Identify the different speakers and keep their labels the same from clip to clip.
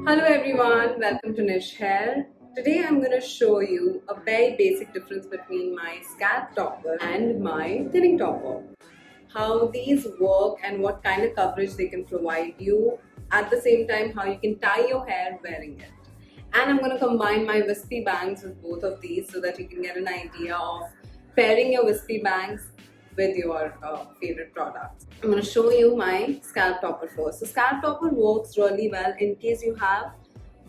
Speaker 1: Hello everyone, welcome to Nish Hair. Today I'm going to show you a very basic difference between my scalp topper and my thinning topper. How these work and what kind of coverage they can provide you. At the same time, how you can tie your hair wearing it. And I'm going to combine my wispy bangs with both of these so that you can get an idea of pairing your wispy bangs with your favorite products. I'm going to show you my scalp topper first. So scalp topper works really well in case you have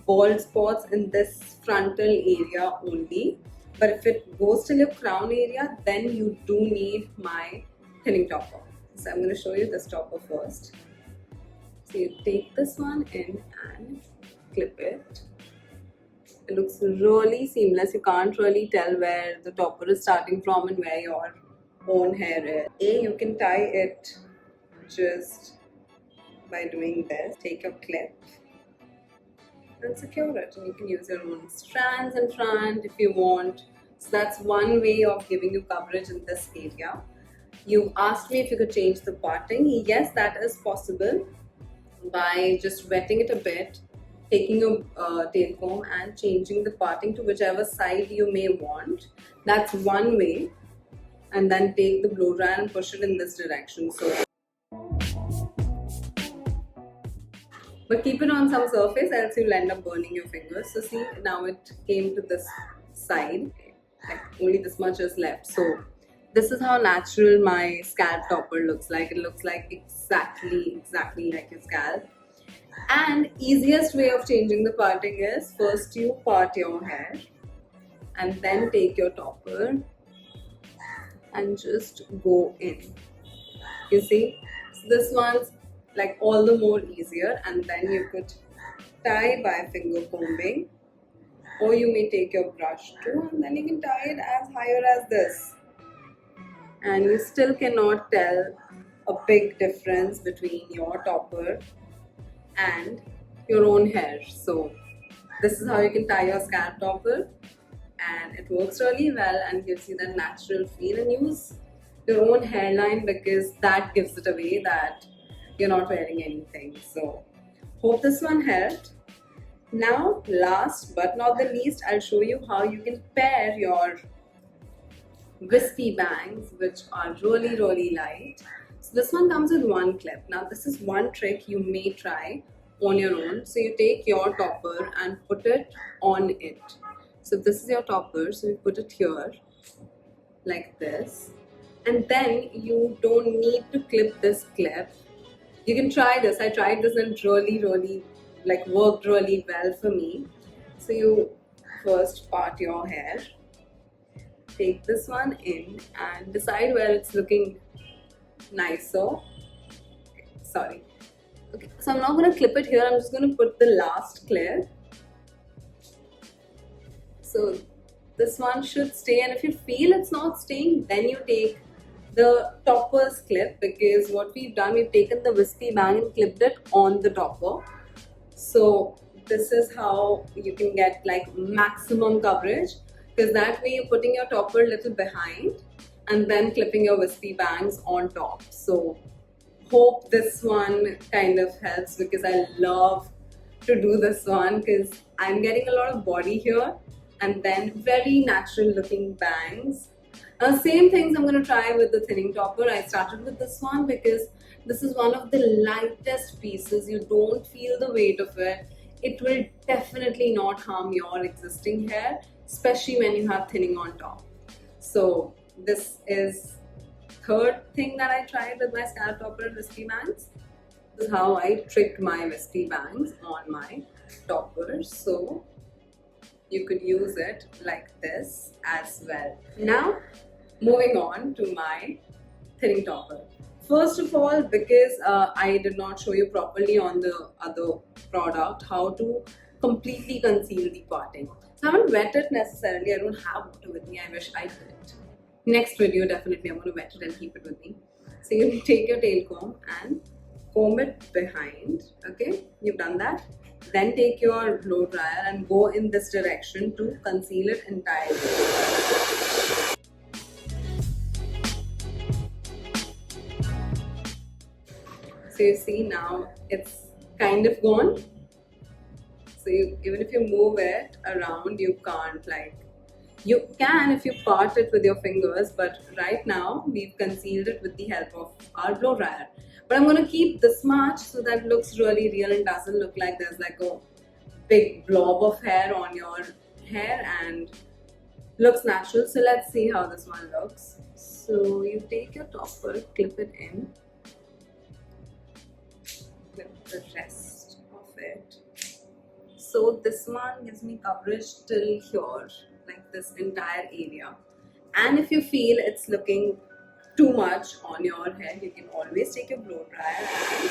Speaker 1: bald spots in this frontal area only. But if it goes till your crown area, then you do need my thinning topper. So I'm going to show you this topper first. So you take this one in and clip it. It looks really seamless. You can't really tell where the topper is starting from and where your own hair is. You can tie it just by doing this. Take your clip and secure it, and you can use your own strands in front if you want. So that's one way of giving you coverage in this area. You asked me if you could change the parting. Yes, that is possible by just wetting it a bit, taking your tail comb and changing the parting to whichever side you may want. That's one way. And then take the blow dryer and push it in this direction. But keep it on some surface, else you'll end up burning your fingers. So see, now it came to this side, like only this much is left. So this is how natural my scalp topper looks like. It looks like exactly like your scalp. And easiest way of changing the parting is first you part your hair and then take your topper and just go in. You see, so this one's like all the more easier, and then you could tie by finger combing, or you may take your brush too and then you can tie it as higher as this, and you still cannot tell a big difference between your topper and your own hair. So this is how you can tie your scalp topper, and it works really well and gives you that natural feel. And use your own hairline because that gives it away that you're not wearing anything. So hope this one helped. Now last but not the least, I'll show you how you can pair your wispy bangs, which are really light. So this one comes with one clip. Now this is one trick you may try on your own. So you take your topper and put it on it. So this is your topper, so you put it here like this, and then you don't need to clip this clip. You can try this. I tried this and really like worked really well for me. So you first part your hair, take this one in and decide where it's looking nicer. Sorry. Okay, so I'm not going to clip it here. I'm just going to put the last clip. So this one should stay, and if you feel it's not staying, then you take the topper's clip, because what we've done, we've taken the wispy bang and clipped it on the topper. So this is how you can get like maximum coverage, because that way you're putting your topper a little behind and then clipping your wispy bangs on top. So hope this one kind of helps, because I love to do this one because I'm getting a lot of body here and then very natural looking bangs. Same things I'm going to try with the thinning topper. I started with this one because this is one of the lightest pieces. You don't feel the weight of it. It will definitely not harm your existing hair, especially when you have thinning on top. So this is third thing that I tried with my scalp topper and wispy bangs. This is how I tricked my wispy bangs on my topper. So you could use it like this as well. Now moving on to my thinning topper. First of all, because I did not show you properly on the other product how to completely conceal the parting. So I haven't wet it necessarily. I don't have water with me. I wish I did. Next video, definitely I'm going to wet it and keep it with me. So you take your tail comb and comb it behind. Okay, you've done that. Then take your blow dryer and go in this direction to conceal it entirely. So you see now it's kind of gone. So even if you move it around, you can't like, you can if you part it with your fingers, but right now we've concealed it with the help of our blow dryer. But I'm gonna keep this much so that it looks really real and doesn't look like there's like a big blob of hair on your hair and looks natural. So let's see how this one looks. So you take your topper, clip it in, clip the rest of it. So this one gives me coverage till here, like this entire area. And if you feel it's looking too much on your head, you can always take your blow dryer and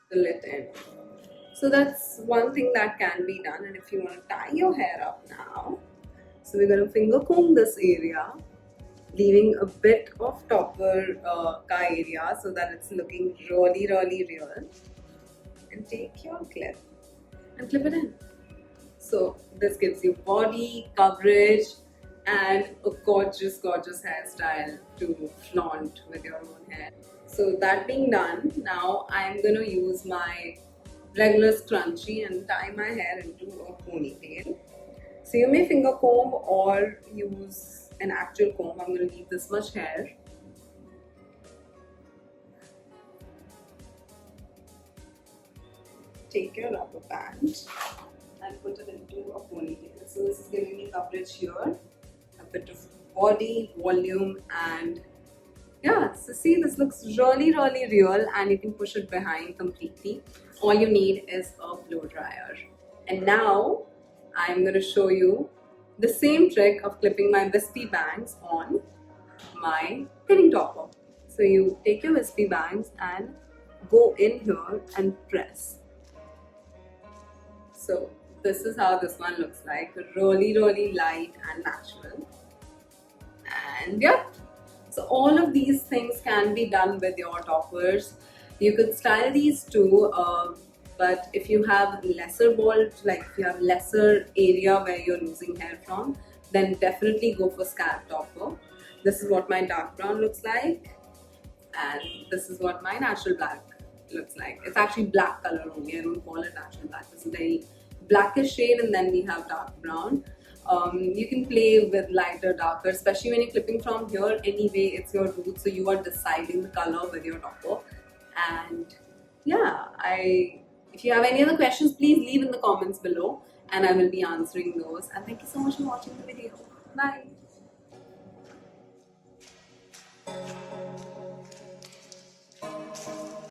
Speaker 1: fill it in. So that's one thing that can be done. And if you want to tie your hair up now, so we're going to finger comb this area, leaving a bit of topper area so that it's looking really, really real. And take your clip and clip it in. So this gives you body coverage and a gorgeous, gorgeous hairstyle to flaunt with your own hair. So that being done, now I'm going to use my regular scrunchie and tie my hair into a ponytail. So you may finger comb or use an actual comb. I'm going to leave this much hair. Take your rubber band and put it into a ponytail. So this is giving me coverage here, a bit of body, volume, and yeah, so see, this looks really, really real and you can push it behind completely. All you need is a blow dryer. And now I'm going to show you the same trick of clipping my wispy bangs on my pinning topper. So you take your wispy bangs and go in here and press. So this is how this one looks like, really, really light and natural. And yeah, so all of these things can be done with your toppers. You could style these too, but if you have lesser bald, like if you have lesser area where you're losing hair from, then definitely go for scalp topper. This is what my dark brown looks like, and this is what my natural black looks like. It's actually black color only, I don't call it natural black. It's a very blackish shade, and then we have dark brown. You can play with lighter, darker, especially when you're clipping from here. Anyway, it's your root, so you are deciding the color with your topper. And yeah, if you have any other questions, please leave in the comments below and I will be answering those. And thank you so much for watching the video. Bye.